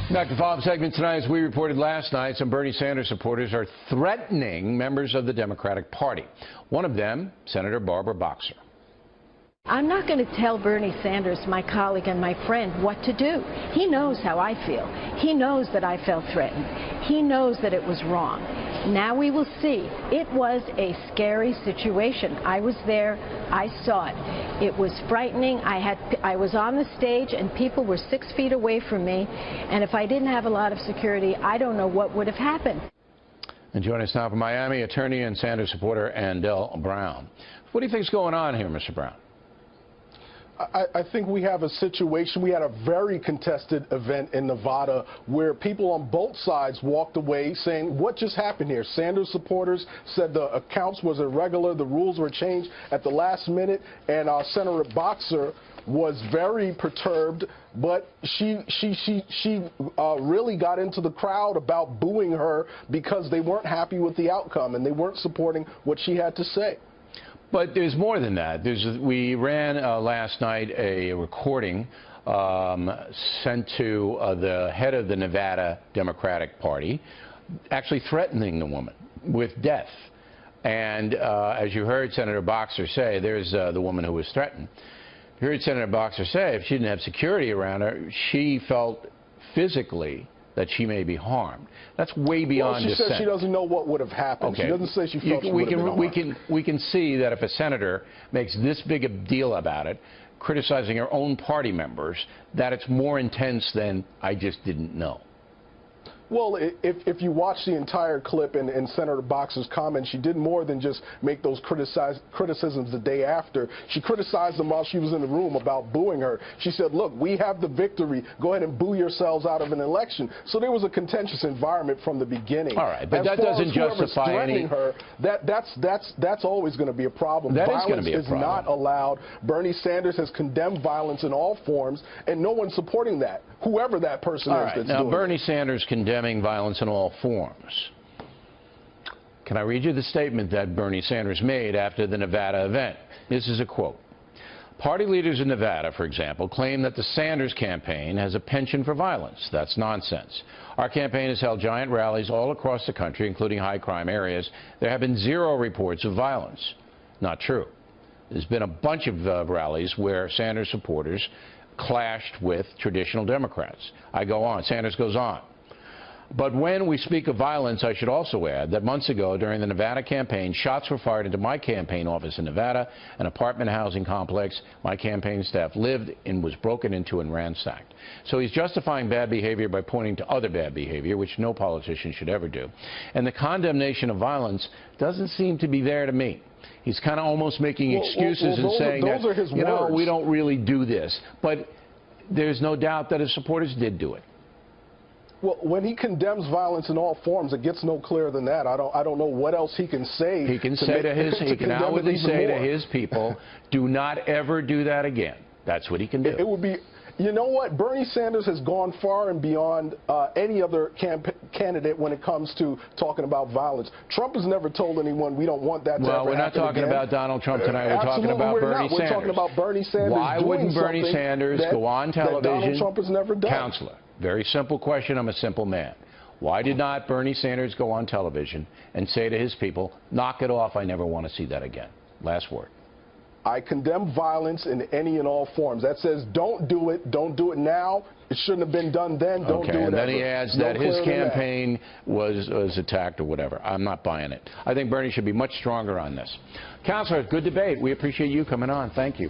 Back to the follow-up segment tonight. As we reported last night, some Bernie Sanders supporters are threatening members of the Democratic Party. One of them, Senator Barbara Boxer. I'm not going to tell Bernie Sanders, my colleague and my friend, what to do. He knows how I feel. He knows that I felt threatened. He knows that it was wrong. Now we will see. It was a scary situation. I was there. I saw it. It was frightening. I was on the stage and people were 6 feet away from me. And if I didn't have a lot of security, I don't know what would have happened. And joining us now from Miami, attorney and Sanders supporter Andel Brown. What do you think is going on here, Mr. Brown? I think we have a situation. We had a very contested event in Nevada where people on both sides walked away saying, what just happened here? Sanders supporters said the accounts was irregular, the rules were changed at the last minute, and Senator Boxer was very perturbed, but she really got into the crowd about booing her because they weren't happy with the outcome and they weren't supporting what she had to say. But there's more than that. We ran last night a recording sent to the head of the Nevada Democratic Party, actually threatening the woman with death. And as you heard Senator Boxer say, there's the woman who was threatened. You heard Senator Boxer say if she didn't have security around her, she felt physically that she may be harmed. That's way beyond dissent. Well, she said she doesn't know what would have happened. Okay. She doesn't say she felt she would have been harmed. We can see that if a senator makes this big a deal about it, criticizing her own party members, that it's more intense than I just didn't know. Well, if you watch the entire clip and Senator Boxer's comments, she did more than just make those criticisms the day after. She criticized them while she was in the room about booing her. She said, look, we have the victory. Go ahead and boo yourselves out of an election. So there was a contentious environment from the beginning. All right, but that doesn't justify any... her, that's always going to be a problem. Violence is not allowed. Bernie Sanders has condemned violence in all forms, and no one's supporting that, whoever that person is that's now, doing Bernie it. Sanders condemning violence in all forms. Can I read you the statement that Bernie Sanders made after the Nevada event? This is a quote. Party leaders in Nevada, for example, claim that the Sanders campaign has a penchant for violence. That's nonsense. Our campaign has held giant rallies all across the country, including high-crime areas. There have been 0 reports of violence. Not true. There's been a bunch of rallies where Sanders supporters clashed with traditional Democrats. I go on. Sanders goes on. But when we speak of violence, I should also add that months ago during the Nevada campaign, shots were fired into my campaign office in Nevada, an apartment housing complex my campaign staff lived in was broken into and ransacked. So he's justifying bad behavior by pointing to other bad behavior, which no politician should ever do. And the condemnation of violence doesn't seem to be there to me. He's kind of almost making excuses and saying that, you know, we don't really do this. But there's no doubt that his supporters did do it. Well, when he condemns violence in all forms, it gets no clearer than that. I don't know what else he can say. He can say he can outwardly say to his people, do not ever do that again. That's what he can do. It would be, you know what, Bernie Sanders has gone far and beyond any other candidate when it comes to talking about violence. Trump has never told anyone we don't want that to ever happen. Well, we're not talking about Donald Trump tonight. We're talking about Bernie Sanders. We're talking about Bernie Sanders. Why wouldn't Bernie Sanders go on television? That Donald Trump has never done. Counselor. Very simple question. I'm a simple man. Why did not Bernie Sanders go on television and say to his people, knock it off, I never want to see that again? Last word. I condemn violence in any and all forms. That says don't do it now. It shouldn't have been done then. Don't do it and then ever. He adds that his campaign was attacked or whatever. I'm not buying it. I think Bernie should be much stronger on this. Counselor, good debate. We appreciate you coming on. Thank you.